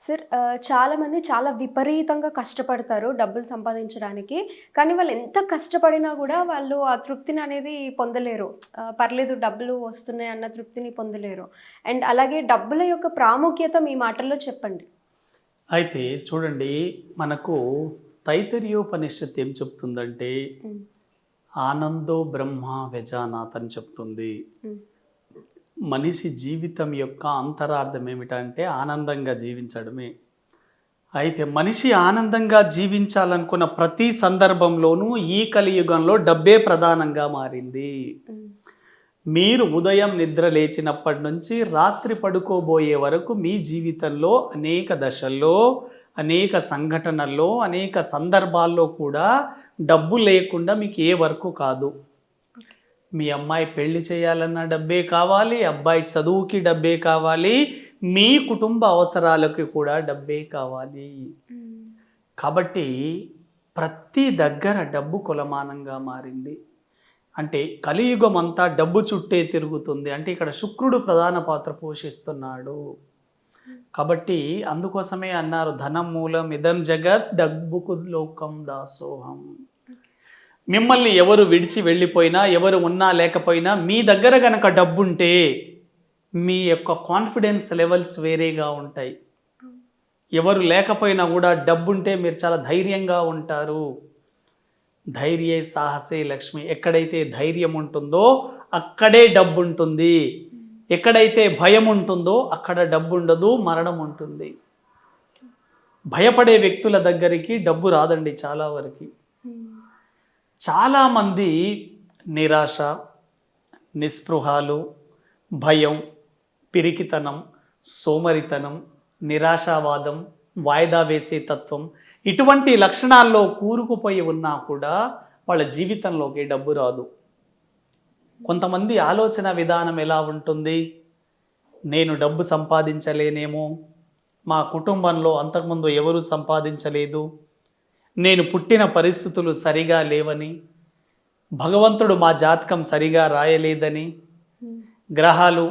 Sir చాలామంది చాలా విపరీతంగా కష్టపడతారు డబ్బులు సంపాదించడానికి. కానీ వాళ్ళు ఎంత కష్టపడినా గూడా వాళ్ళు ఆ తృప్తిని అనేది పొందలేరు. పర్లేదు డబ్బులు వస్తున్నాయి అన్న తృప్తిని పొందలేరు. అండ్ అలాగే డబ్బుల యొక్క ప్రాముఖ్యత మీ మాటల్లో చెప్పండి. అయితే చూడండి, మనకు తైత్తరీయోపనిషత్తు ఏం చెప్తుందంటే, హ్మ్. ఆనందో బ్రహ్మ వ్యజానాత్ అని చెప్తుంది. హ్మ్. మనిషి జీవితం యొక్క అంతరార్థం ఏమిటంటే ఆనందంగా జీవించడమే. అయితే మనిషి ఆనందంగా జీవించాలనుకున్న ప్రతి సందర్భంలోనూ ఈ కలియుగంలో డబ్బే ప్రధానంగా మారింది. హ్మ్. మీరు ఉదయం నిద్ర లేచినప్పటి నుంచి రాత్రి పడుకోబోయే వరకు మీ జీవితంలో అనేక దశల్లో, అనేక సంఘటనల్లో, అనేక సందర్భాల్లో కూడా డబ్బు లేకుండా మీకు ఏ వర్కు కాదు. ఓకే. మీ అమ్మాయి పెళ్లి చేయాలన్నా డబ్బే కావాలి, అబ్బాయి చదువుకి డబ్బే కావాలి, మీ కుటుంబ అవసరాలకి కూడా డబ్బే కావాలి. హ్మ్. కాబట్టి ప్రతి దగ్గర డబ్బు కొలమానంగా మారింది. అంటే కలియుగం అంతా డబ్బు చుట్టే తిరుగుతుంది. అంటే ఇక్కడ శుక్రుడు ప్రధాన పాత్ర పోషిస్తున్నాడు. హ్మ్. కాబట్టి అందుకోసమే అన్నారు, ధనం మూలం ఇదం జగత్ డబ్బుకు లోకం దాసోహం. మిమ్మల్ని ఎవరు విడిచి వెళ్ళిపోయినా, ఎవరు ఉన్నా లేకపోయినా మీ దగ్గర గనక డబ్బుంటే మీ యొక్క కాన్ఫిడెన్స్ లెవెల్స్ వేరేగా ఉంటాయి. అవును. ఎవరు లేకపోయినా కూడా డబ్బుంటే మీరు చాలా ధైర్యంగా ఉంటారు. ధైర్యే సాహసే లక్ష్మి. ఎక్కడైతే ధైర్యం ఉంటుందో అక్కడే డబ్బు ఉంటుంది. హ్మ్. ఎక్కడైతే భయం ఉంటుందో అక్కడ డబ్బు ఉండదు, మరణం ఉంటుంది. ఓకే. భయపడే వ్యక్తుల దగ్గరికి డబ్బు రాదండి చాలా వరకు. హ్మ్. చాలామంది నిరాశ, నిస్పృహాలు, భయం, పిరికితనం, సోమరితనం, నిరాశావాదం, వాయిదా వేసే తత్వం, ఇటువంటి లక్షణాల్లో కూరుకుపోయి ఉన్నా కూడా వాళ్ళ జీవితంలోకి డబ్బు రాదు. కొంతమంది ఆలోచన విధానం ఎలా ఉంటుంది? నేను డబ్బు సంపాదించలేనేమో, మా కుటుంబంలో అంతకుముందు ఎవరు సంపాదించలేదు, నేను పుట్టిన పరిస్థితులు సరిగా లేవని, భగవంతుడు మా జాతకం సరిగా రాయలేదని, హ్మ్. గ్రహాలు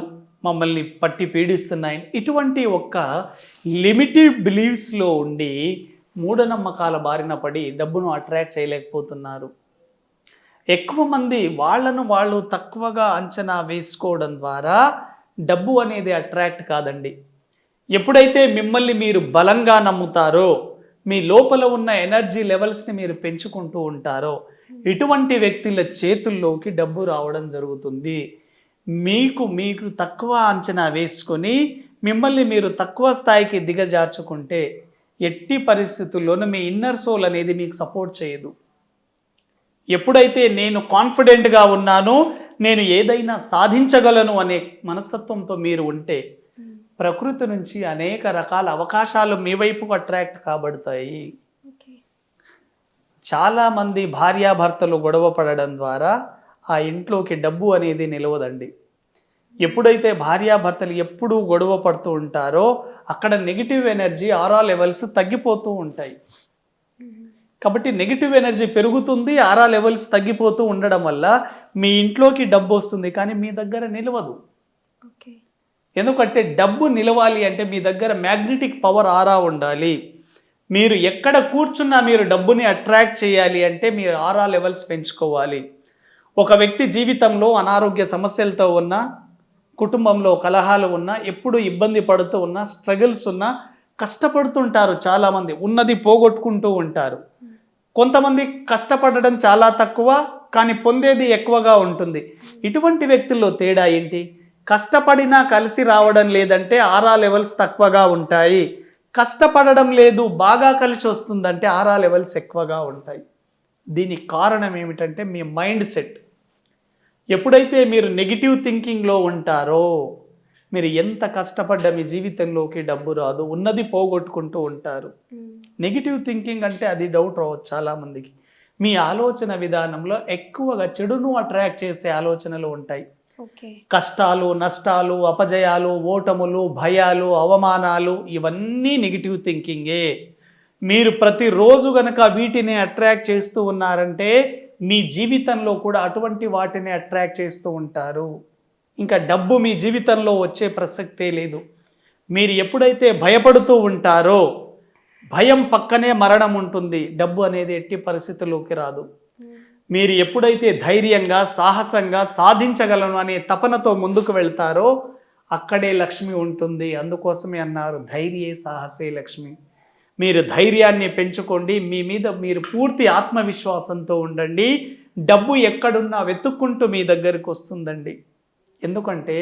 మమ్మల్ని పట్టి పీడిస్తున్నాయి, ఇటువంటి ఒక్క లిమిటెడ్ బిలీవ్స్లో ఉండి మూఢనమ్మకాల బారిన పడి డబ్బును అట్రాక్ట్ చేయలేకపోతున్నారు. ఎక్కువ మంది వాళ్ళను వాళ్ళు తక్కువగా అంచనా వేసుకోవడం ద్వారా డబ్బు అనేది అట్రాక్ట్ కాదండి. ఎప్పుడైతే మిమ్మల్ని మీరు బలంగా నమ్ముతారో, మీ లోపల ఉన్న ఎనర్జీ లెవెల్స్ని మీరు పెంచుకుంటూ ఉంటారో, హ్మ్. ఇటువంటి వ్యక్తుల చేతుల్లోకి డబ్బు రావడం జరుగుతుంది. మీకు మీకు తక్కువ అంచనా వేసుకొని మిమ్మల్ని మీరు తక్కువ స్థాయికి దిగజార్చుకుంటే ఎట్టి పరిస్థితుల్లోనూ మీ ఇన్నర్ సోల్ అనేది మీకు సపోర్ట్ చేయదు. ఎప్పుడైతే నేను కాన్ఫిడెంట్గా ఉన్నానో, నేను ఏదైనా సాధించగలను అనే మనస్తత్వంతో మీరు ఉంటే హ్మ్. ప్రకృతి నుంచి అనేక రకాల అవకాశాలు మీ వైపుకు అట్రాక్ట్ కాబడతాయి. ఓకే. చాలామంది భార్యాభర్తలు గొడవ పడడం ద్వారా ఆ ఇంట్లోకి డబ్బు అనేది నిలవదండి. ఎప్పుడైతే భార్యాభర్తలు ఎప్పుడూ గొడవ పడుతూ ఉంటారో అక్కడ నెగిటివ్ ఎనర్జీ ఆరా లెవెల్స్ తగ్గిపోతూ ఉంటాయి. హుహు. కాబట్టి నెగిటివ్ ఎనర్జీ పెరుగుతుంది, ఆరా లెవెల్స్ తగ్గిపోతూ ఉండడం వల్ల మీ ఇంట్లోకి డబ్బు వస్తుంది, కానీ మీ దగ్గర నిలవదు. ఓకే. ఎందుకంటే డబ్బు నిలవాలి అంటే మీ దగ్గర మ్యాగ్నెటిక్ పవర్ ఆరా ఉండాలి. మీరు ఎక్కడ కూర్చున్నా మీరు డబ్బుని అట్రాక్ట్ చేయాలి అంటే మీరు ఆరా లెవెల్స్ పెంచుకోవాలి. ఒక వ్యక్తి జీవితంలో అనారోగ్య సమస్యలతో ఉన్న, కుటుంబంలో కలహాలు ఉన్నా, ఎప్పుడు ఇబ్బంది పడుతూ ఉన్నా, స్ట్రగుల్స్ ఉన్నా కష్టపడుతుంటారు చాలామంది. ఉన్నది పోగొట్టుకుంటూ ఉంటారు. హ్మ్. కొంతమంది కష్టపడడం చాలా తక్కువ, కానీ పొందేది ఎక్కువగా ఉంటుంది. ఇటువంటి వ్యక్తుల్లో తేడా ఏంటి? కష్టపడినా కలిసి రావడం లేదంటే ఆరా లెవెల్స్ తక్కువగా ఉంటాయి. కష్టపడడం లేదు, బాగా కలిసి వస్తుందంటే ఆరా లెవెల్స్ ఎక్కువగా ఉంటాయి. దీనికి కారణం ఏమిటంటే మీ మైండ్ సెట్. ఎప్పుడైతే మీరు నెగిటివ్ థింకింగ్లో ఉంటారో, మీరు ఎంత కష్టపడ్డా మీ జీవితంలోకి డబ్బు రాదు, ఉన్నది పోగొట్టుకుంటూ ఉంటారు. హ్మ్. నెగిటివ్ థింకింగ్ అంటే అది డౌట్ రావచ్చు చాలామందికి. మీ ఆలోచన విధానంలో ఎక్కువగా చెడును అట్రాక్ట్ చేసే ఆలోచనలు ఉంటాయి. ఓకే. కష్టాలు, నష్టాలు, అపజయాలు, ఓటములు, భయాలు, అవమానాలు, ఇవన్నీ నెగిటివ్ థింకింగే. మీరు ప్రతిరోజు గనక వీటిని అట్రాక్ట్ చేస్తూ ఉన్నారంటే మీ జీవితంలో కూడా అటువంటి వాటిని అట్రాక్ట్ చేస్తూ ఉంటారు. ఇంకా డబ్బు మీ జీవితంలో వచ్చే ప్రసక్తే లేదు. మీరు ఎప్పుడైతే భయపడుతూ ఉంటారో, భయం పక్కనే మరణం ఉంటుంది, డబ్బు అనేది ఎట్టి పరిస్థితుల్లోకి రాదు. మీరు ఎప్పుడైతే ధైర్యంగా సాహసంగా సాధించగలను అనే తపనతో ముందుకు వెళ్తారో అక్కడే లక్ష్మి ఉంటుంది. అందుకోసమే అన్నారు ధైర్యే సాహసే లక్ష్మి. మీరు ధైర్యాన్ని పెంచుకోండి, మీ మీద మీరు పూర్తి ఆత్మవిశ్వాసంతో ఉండండి. డబ్బు ఎక్కడున్నా వెతుక్కుంటూ మీ దగ్గరికి వస్తుందండి. ఎందుకంటే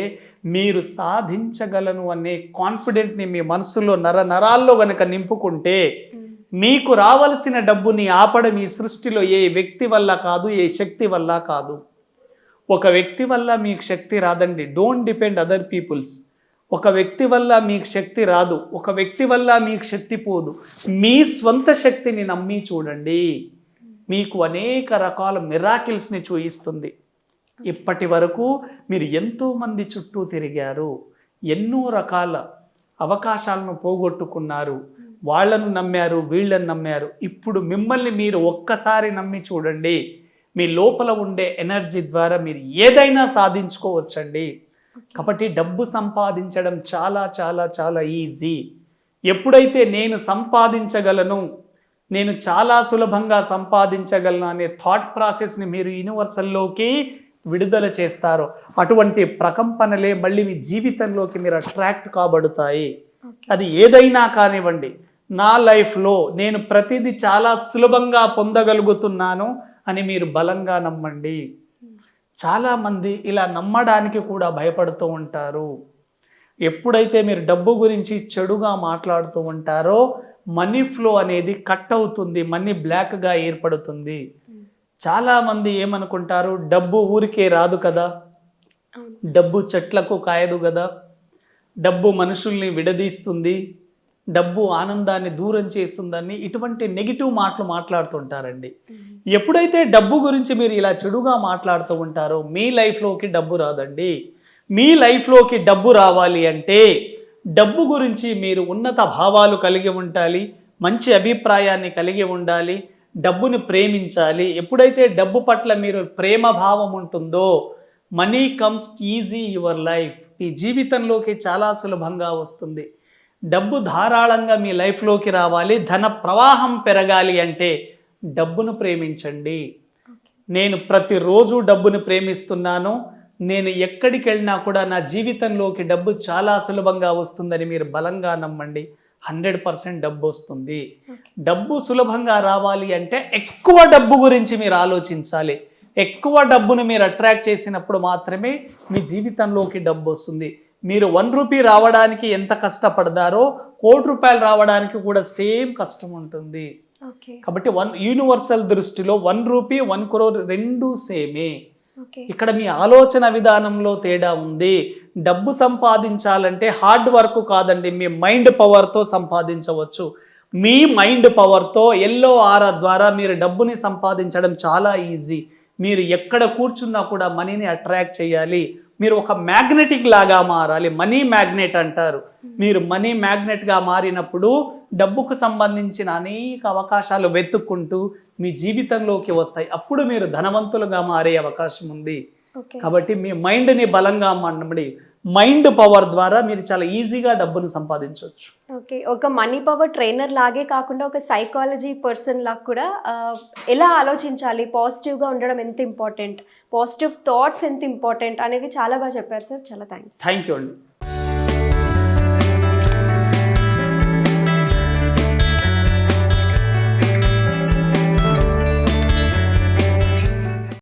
మీరు సాధించగలను అనే కాన్ఫిడెంట్ని మీ మనసులో నరాల్లో గనక నింపుకుంటే మీకు రావలసిన డబ్బుని ఆపడం ఈ సృష్టిలో ఏ వ్యక్తి వల్ల కాదు, ఏ శక్తి వల్ల కాదు. ఒక వ్యక్తి వల్ల మీకు శక్తి రాదండి. Don't depend other peoples. ఒక వ్యక్తి వల్ల మీకు శక్తి రాదు, ఒక వ్యక్తి వల్ల మీకు శక్తి పోదు. మీ స్వంత శక్తిని నమ్మి చూడండి, మీకు అనేక రకాల మిరాకిల్స్ని చూయిస్తుంది. ఇప్పటి వరకు మీరు ఎంతోమంది చుట్టూ తిరిగారు, ఎన్నో రకాల అవకాశాలను పోగొట్టుకున్నారు, వాళ్ళను నమ్మారు, వీళ్ళని నమ్మారు. ఇప్పుడు మిమ్మల్ని మీరు ఒక్కసారి నమ్మి చూడండి, మీ లోపల ఉండే ఎనర్జీ ద్వారా మీరు ఏదైనా సాధించుకోవచ్చండి. కాబట్టి డబ్బు సంపాదించడం చాలా చాలా చాలా ఈజీ. ఎప్పుడైతే నేను సంపాదించగలను, నేను చాలా సులభంగా సంపాదించగలను అనే థాట్ ప్రాసెస్ని మీరు యూనివర్సల్లోకి విడుదల చేస్తారో అటువంటి ప్రకంపనలే మళ్ళీ మీ జీవితంలోకి మీరు అట్రాక్ట్ కాబడతాయి. అది ఏదైనా కానివ్వండి. నా లైఫ్లో నేను ప్రతిదీ చాలా సులభంగా పొందగలుగుతున్నాను అని మీరు బలంగా నమ్మండి. చాలామంది ఇలా నమ్మడానికి కూడా భయపడుతూ ఉంటారు. ఎప్పుడైతే మీరు డబ్బు గురించి చెడుగా మాట్లాడుతూ ఉంటారో మనీ ఫ్లో అనేది కట్ అవుతుంది, మనీ బ్లాక్గా ఏర్పడుతుంది. చాలామంది ఏమనుకుంటారు, డబ్బు ఊరికే రాదు కదా, డబ్బు చెట్లకు కాయదు కదా, డబ్బు మనుషుల్ని విడదీస్తుంది, డబ్బు ఆనందాన్ని దూరం చేస్తుందని ఇటువంటి నెగిటివ్ మాటలు మాట్లాడుతుంటారండి. ఎప్పుడైతే డబ్బు గురించి మీరు ఇలా చెడుగా మాట్లాడుతూ ఉంటారో మీ లైఫ్లోకి డబ్బు రాదండి. మీ లైఫ్లోకి డబ్బు రావాలి అంటే డబ్బు గురించి మీరు ఉన్నత భావాలు కలిగి ఉండాలి, మంచి అభిప్రాయాన్ని కలిగి ఉండాలి, డబ్బుని ప్రేమించాలి. ఎప్పుడైతే డబ్బు పట్ల మీరు ప్రేమ భావం ఉంటుందో money comes easy your life. ఈ జీవితంలోకి చాలా సులభంగా వస్తుంది. డబ్బు ధారాళంగా మీ లైఫ్లోకి రావాలి, ధన ప్రవాహం పెరగాలి అంటే డబ్బును ప్రేమించండి. నేను ప్రతిరోజు డబ్బును ప్రేమిస్తున్నాను, నేను ఎక్కడికి వెళ్ళినా కూడా నా జీవితంలోకి డబ్బు చాలా సులభంగా వస్తుందని మీరు బలంగా నమ్మండి. 100% డబ్బు వస్తుంది. డబ్బు సులభంగా రావాలి అంటే ఎక్కువ డబ్బు గురించి మీరు ఆలోచించాలి. ఎక్కువ డబ్బును మీరు అట్రాక్ట్ చేసినప్పుడు మాత్రమే మీ జీవితంలోకి డబ్బు వస్తుంది. మీరు 1 రూపీ రావడానికి ఎంత కష్టపడతారో ₹1,00,00,000 రావడానికి కూడా సేమ్ కష్టం ఉంటుంది. కాబట్టి యూనివర్సల్ దృష్టిలో 1 రూపీ 1 crore రెండు సేమే. ఇక్కడ మీ ఆలోచన విధానంలో తేడా ఉంది. డబ్బు సంపాదించాలంటే హార్డ్ వర్క్ కాదండి, మీ మైండ్ పవర్తో సంపాదించవచ్చు. మీ మైండ్ పవర్తో ఎల్లో ఆరా ద్వారా మీరు డబ్బుని సంపాదించడం చాలా ఈజీ. మీరు ఎక్కడ కూర్చున్నా కూడా మనీని అట్రాక్ట్ చేయాలి. మీరు ఒక మ్యాగ్నెటిక్ లాగా మారాలి. మనీ మ్యాగ్నెట్ అంటారు. మీరు మనీ మ్యాగ్నెట్గా మారినప్పుడు డబ్బుకు సంబంధించిన అనేక అవకాశాలు వెతుక్కుంటూ మీ జీవితంలోకి వస్తాయి. అప్పుడు మీరు ధనవంతులుగా మారే అవకాశం ఉంది. కాబట్టి మీ మైండ్ని బలంగా నమ్మండి. మైండ్ పవర్ ద్వారా మీరు చాలా ఈజీగా డబ్బును సంపాదించవచ్చు. ఓకే, ఒక మనీ పవర్ ట్రైనర్ లాగే కాకుండా ఒక సైకాలజీ పర్సన్ లాగా కూడా ఎలా ఆలోచించాలి, పాజిటివ్గా ఉండడం ఎంత ఇంపార్టెంట్, పాజిటివ్ థాట్స్ ఎంత ఇంపార్టెంట్ అనేది చాలా బాగా చెప్పారు సార్. చాలా థ్యాంక్స్. థ్యాంక్ యూ అండి.